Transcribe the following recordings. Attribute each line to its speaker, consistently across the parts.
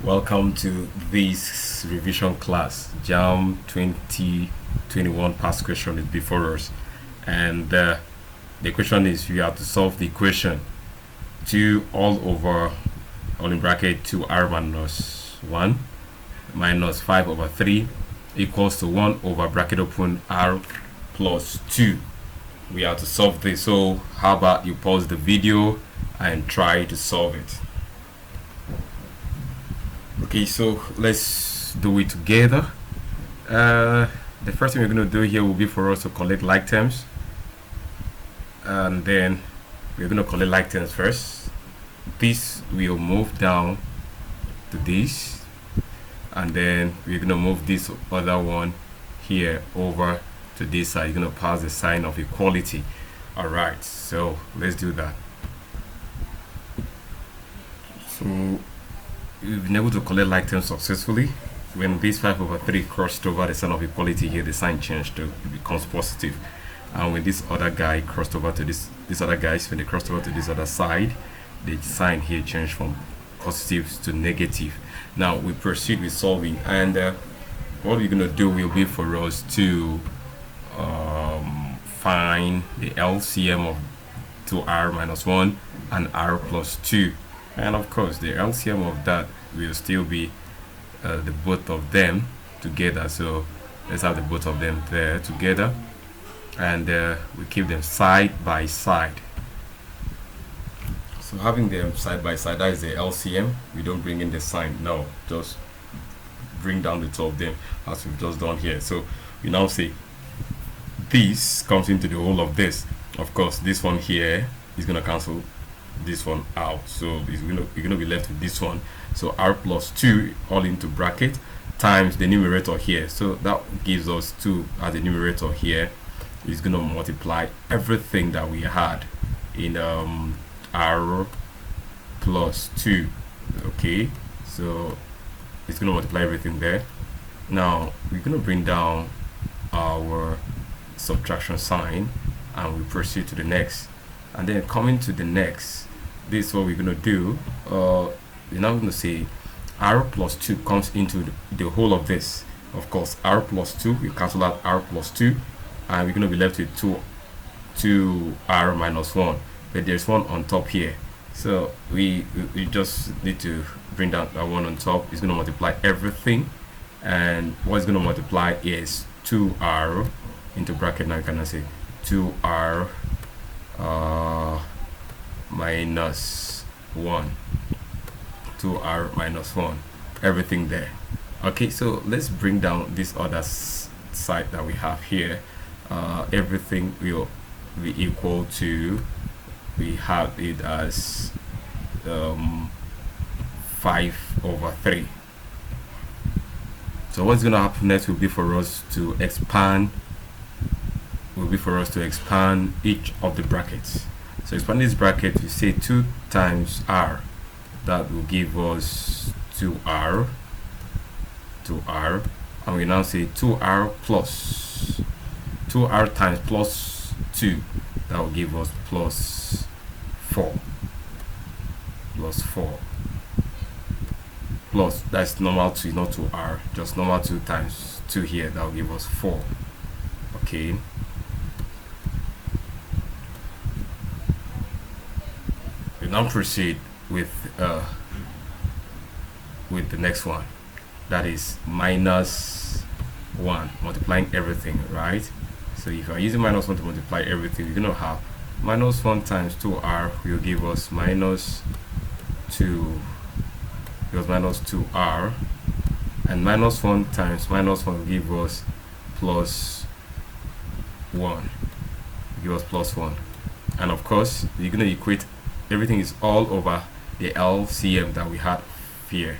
Speaker 1: Welcome to this revision class. JAM 2021 past question is before us, and the question is you have to solve the equation 2 all over, all in bracket 2r minus 1 minus 5 over 3 equals to 1 over bracket open r plus 2. We have to solve this. So how about you pause the video and try to solve it. Okay, so let's do it together. The first thing we're going to do here will be for us to collect like terms, and then we're going to collect like terms first. This will move down to this, and then we're going to move this other one here over to this side. You're going to pass the sign of equality. All right, so let's do that. So we've been able to collect like terms successfully. When this 5 over 3 crossed over the sign of equality here, the sign changed to it becomes positive. And when this other guy crossed over to this other guys, when they crossed over to this other side, the sign here changed from positive to negative. Now we proceed with solving, and what we're going to do will be for us to find the LCM of 2r minus 1 and r plus 2. And of course the LCM of that will still be the both of them together. So let's have the both of them there together, and we keep them side by side. So having them side by side, that is the LCM. We don't bring in the sign, no, just bring down the two of them as we've just done here. So we now say this comes into the whole of this. Of course this one here is going to cancel this one out, so you're gonna be left with this one. So r plus 2 all into bracket times the numerator here, so that gives us 2 as the numerator here. Is gonna multiply everything that we had in r plus 2. Okay, so it's gonna multiply everything there. Now we're gonna bring down our subtraction sign and we proceed to the next. And then coming to the next, this is what we're going to do. We're now going to say r plus 2 comes into the whole of this. Of course, r plus 2, we cancel out r plus 2, and we're going to be left with 2r minus 1. But there's one on top here. So we just need to bring down that one on top. It's going to multiply everything. And what it's going to multiply is 2r into bracket. Now you can say 2r minus 1, 2r minus 1, everything there. Okay, so let's bring down this other side that we have here. Everything will be equal to, we have it as 5 over 3. So what's going to happen next will be for us to expand each of the brackets. So expand this bracket, we say 2 times r, that will give us 2r, and we now say 2r plus 2r times plus 2, that will give us plus 4, plus that's normal 2, not 2r, just normal 2 times 2 here, that will give us 4. Okay, we now proceed with the next one, that is minus 1, multiplying everything, right? So if you're using minus 1 to multiply everything, you're going to have minus 1 times 2r will give us minus 2, because minus 2r, and minus 1 times minus 1 will give us plus 1, and of course you're going to equate everything is all over the LCM that we had here.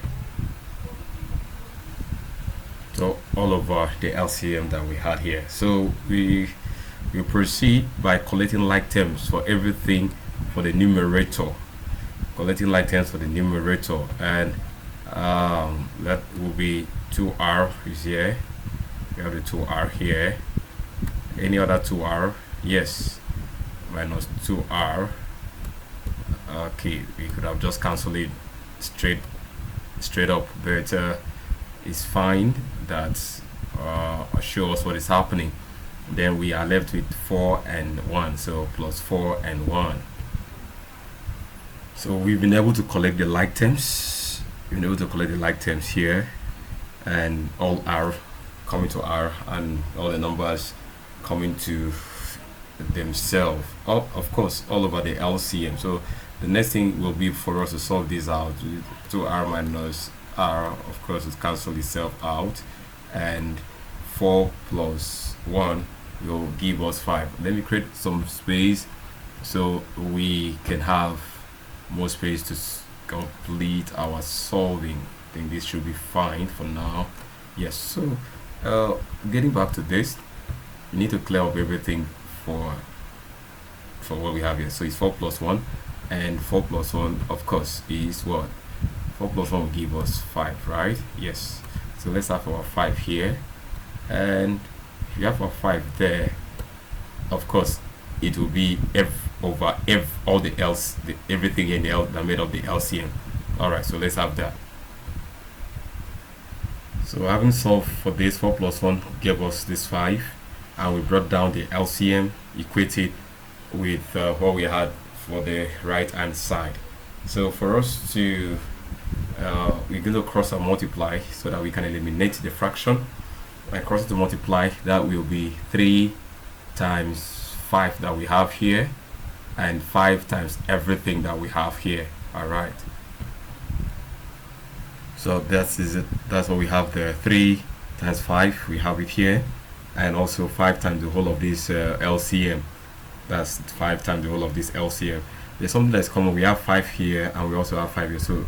Speaker 1: So all over the LCM that we had here. So we proceed by collecting like terms for everything for the numerator. And that will be 2r is here. We have the 2r here. Any other 2r? Yes. Minus 2r. Okay, we could have just cancelled it straight straight up, but it's fine. That shows what is happening. Then we are left with 4 and 1, so plus 4 and 1. So we've been able to collect the like terms. We've been able to collect the like terms here, and all R coming to R, and all the numbers coming to themselves. Of course, all over the LCM. So the next thing will be for us to solve this out. 2R minus R, of course, will cancel itself out, and 4 plus 1 will give us 5. Let me create some space so we can have more space to complete our solving. I think this should be fine for now. Yes, so getting back to this, we need to clear up everything for what we have here. So it's 4 plus 1, and 4 plus 1 of course is what? 4 plus 1 will give us 5, right? Yes. So let's have our 5 here, and if you have our 5 there, of course it will be F over F, all the else, everything in the L that made up the LCM. Alright, so let's have that. So having solved for this, 4 plus 1 gave us this 5, and we brought down the LCM, equated with what we had for the right hand side. So for us to we're going to cross and multiply so that we can eliminate the fraction. And cross to multiply, that will be 3 times 5 that we have here, and 5 times everything that we have here. All right, so that's what we have there. 3 times 5, we have it here, and also 5 times the whole of this LCM. That's 5 times the whole of this LCM. There's something that's common. We have 5 here, and we also have 5 here. So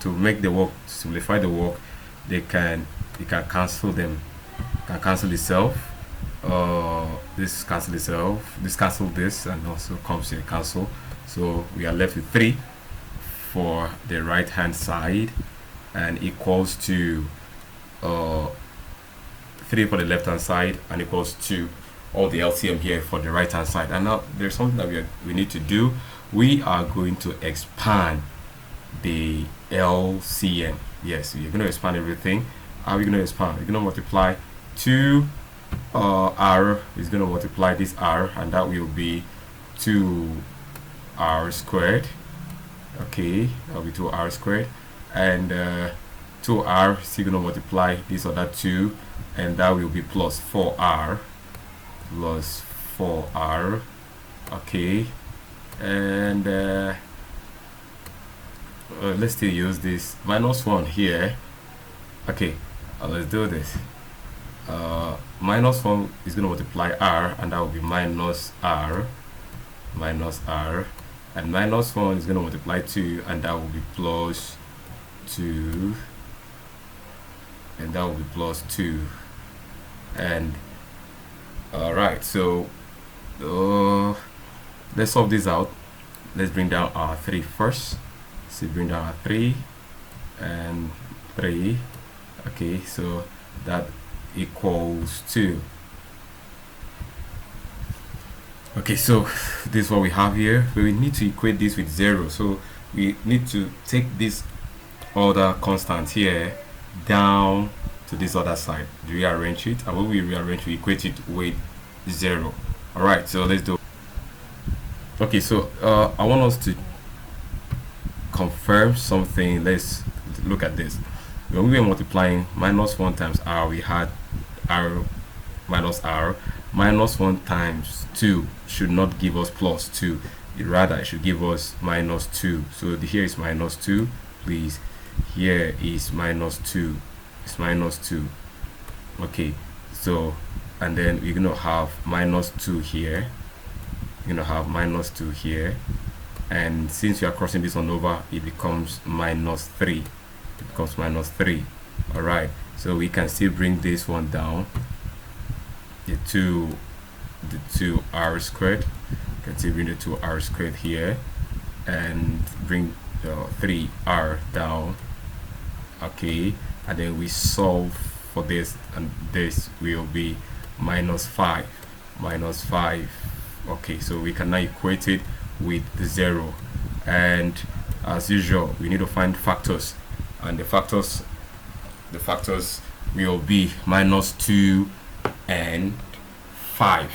Speaker 1: to make the work, simplify the work, you can cancel them. Can cancel itself. This cancel itself. This cancel this, and also comes here cancel. So we are left with 3 for the right hand side, and equals to 3 for the left hand side, and equals to all the LCM here for the right hand side. And now there's something that we need to do. We are going to expand the LCM. Yes, we're going to expand everything. How are we going to expand? We're going to multiply 2 R is going to multiply this R, and that will be 2R squared. Okay, that'll be 2R squared, and 2R is still going to multiply this other 2, and that will be plus 4R. Plus 4R. Okay, and let's still use this minus 1 here. Okay, let's do this. Minus 1 is going to multiply R, and that will be minus R, and minus 1 is going to multiply 2, and that will be plus 2, and that will be plus 2. And alright, so let's solve this out. Let's bring down our 3 first. So bring down our 3 and 3. Okay, so that equals 2. Okay, so this is what we have here. But we need to equate this with 0. So we need to take this other constant here down to this other side, rearrange it, and when we rearrange, we equate it with 0. All right, so let's do. Okay, so I want us to confirm something. Let's look at this. When we were multiplying minus 1 times R, we had R minus R. Minus 1 times 2 should not give us plus 2. Rather, it should give us minus 2. So here is minus 2, please. Here is minus 2. It's minus 2. Okay, so and then we're gonna have minus 2 here. We're gonna have minus 2 here, and since we are crossing this one over, it becomes minus 3. It becomes minus 3. All right, so we can still bring this one down. The 2R squared. You can still bring the 2R squared here, and bring the 3R down. Okay, and then we solve for this, and this will be minus 5. Okay, so we can now equate it with the 0, and as usual we need to find factors and the factors will be minus 2 and 5.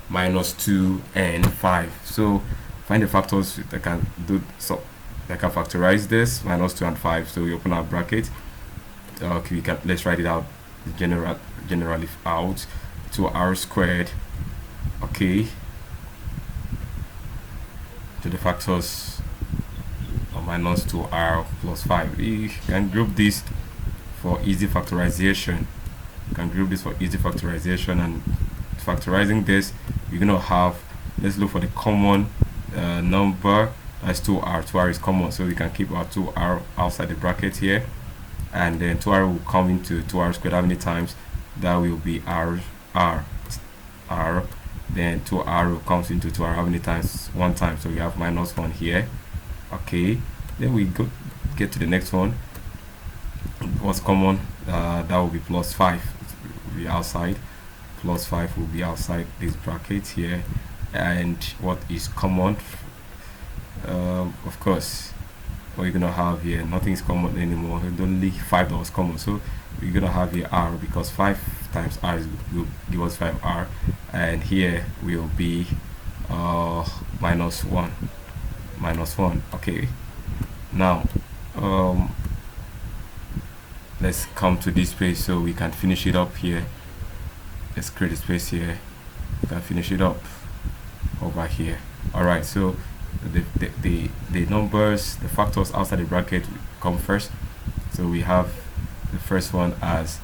Speaker 1: Minus 2 and 5. So find the factors that can do so that can factorize this minus 2 and 5. So we open our bracket. Okay, let's write it out generally out. 2r squared, okay, to the factors of minus 2r plus 5. We can group this for easy factorization. And factorizing this, you're gonna have, let's look for the common number. That's 2r. 2r is common, so we can keep our 2r outside the bracket here, and then 2r will come into 2r squared. How many times? That will be r. Then 2r will come into 2r. How many times? 1 time. So we have minus 1 here. Okay, then we get to the next one. What's common? That will be plus 5. It will be outside. Plus 5 will be outside this bracket here. And what is common? Of course, what you're gonna have here, nothing is common anymore. It's only 5 that was common. So we're gonna have here r, because 5 times r will give us 5r, and here will be minus 1. Okay, now let's come to this space so we can finish it up here. Let's create a space here. We can finish it up over here. All right, so the numbers, the factors outside the bracket come first. So we have the first one as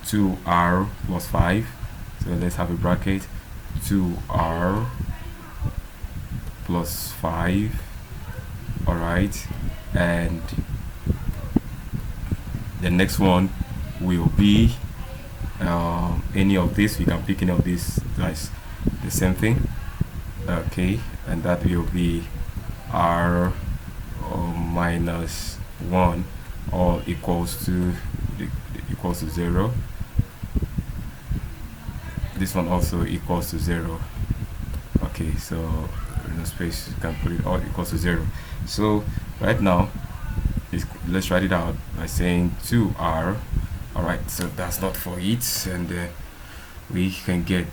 Speaker 1: 2r plus 5. So let's have a bracket. 2r plus 5. All right, and the next one will be any of this. We can pick any of these guys, the same thing. Okay, and that will be r minus 1, all equals to 0. This one also equals to 0. Okay, so in the space you can put it all equals to 0. So right now let's write it out by saying 2r. All right, so that's not for it, and we can get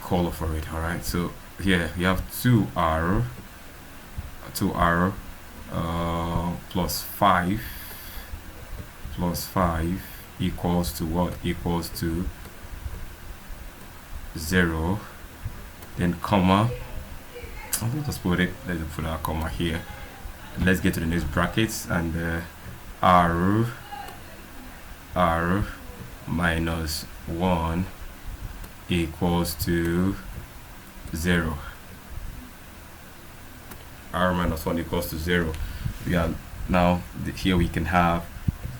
Speaker 1: color for it. All right, so here we have 2r plus 5 equals to what? Equals to 0. Then comma, let's put our comma here. Let's get to the next brackets, and r minus 1 equals to 0. R minus 1 equals to 0. We are now here. We can have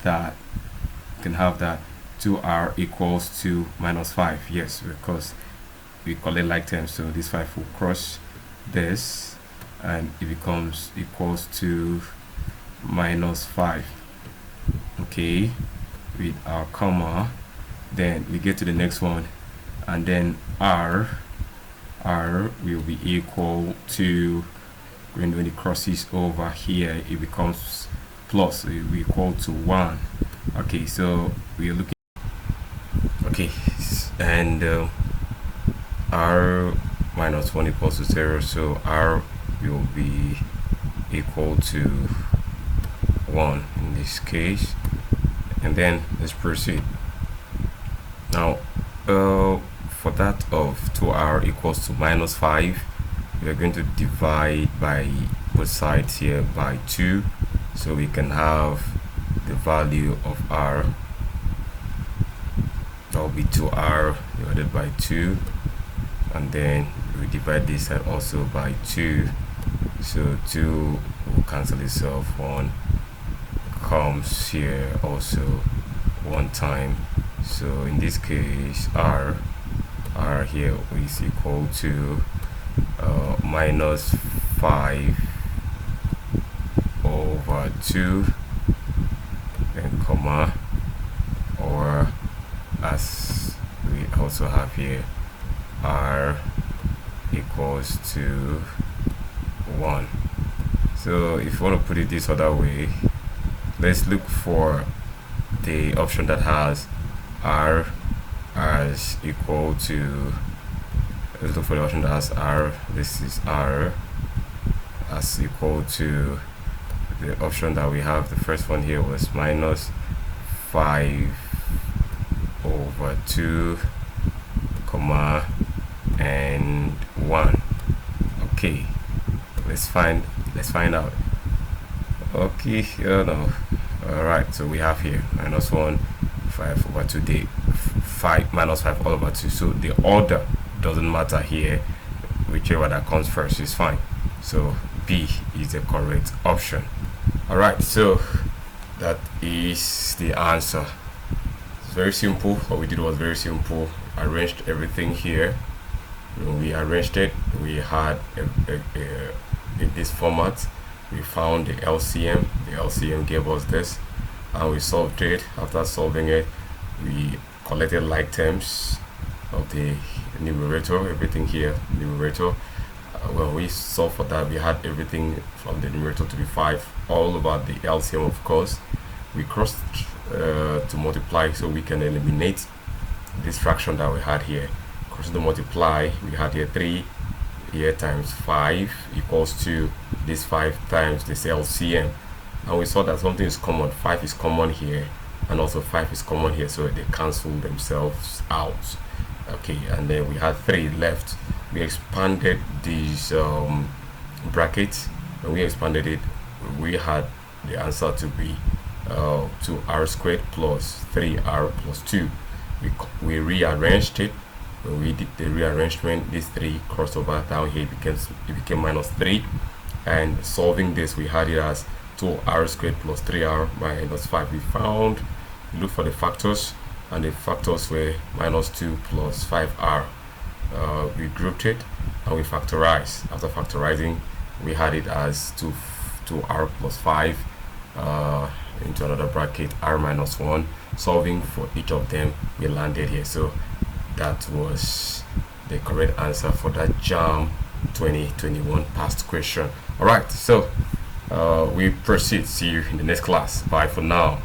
Speaker 1: that. 2r equals to minus 5. Yes, because we collect like terms, so this 5 will cross this, and it becomes equals to minus 5. Okay, with our comma. Then we get to the next one, and then r will be equal to, when it crosses over here, it becomes plus, it will be equal to 1. Okay, so we are looking, okay, and r minus 1 equals to 0, so r will be equal to 1 in this case. And then let's proceed. Now for that of 2r equals to minus 5, we are going to divide by both sides here by 2, so we can have the value of r, that will be 2r divided by 2, and then we divide this side also by 2, so 2 will cancel itself. 1 comes here also 1 time, so in this case r here is equal to minus 5 over 2, then comma, or as we also have here, r equals to 1. So if you want to put it this other way, let's look for the option that has r as equal to, let's look for the option that has r, this is r as equal to the option that we have. The first one here was minus 5 over 2 comma and 1. Okay, let's find out. Okay, no. All right, so we have here minus 1, 5 over 2, 5 minus 5 all over 2. So the order doesn't matter here, whichever that comes first is fine. So B is the correct option. All right, so that is the answer. It's very simple. What we did was very simple. Arranged everything here. When we arranged it, we had in this format. We found the LCM. The LCM gave us this, and we solved it. After solving it, we collected like terms of the numerator. Everything here, numerator. When we solved for that, we had everything from the numerator to be 5. All about the LCM, of course. We crossed to multiply, so we can eliminate this fraction that we had here. Cross to multiply, we had here 3 here times 5 equals to this 5 times this LCM, and we saw that something is common. 5 is common here, and also 5 is common here, so they cancel themselves out. Okay, and then we had 3 left. We expanded these brackets. When we expanded it, we had the answer to be 2r squared plus 3r plus 2. We rearranged it. When we did the rearrangement, these 3 crossed over down here, it became minus 3. And solving this, we had it as 2r squared plus 3r minus 5. We looked for the factors, and the factors were minus 2 plus 5r. We grouped it and we factorized. After factorizing, we had it as 2r plus 5 into another bracket, r minus 1. Solving for each of them, we landed here. So that was the correct answer for that JAMB 2021 past question. All right, so we proceed. See you in the next class. Bye for now.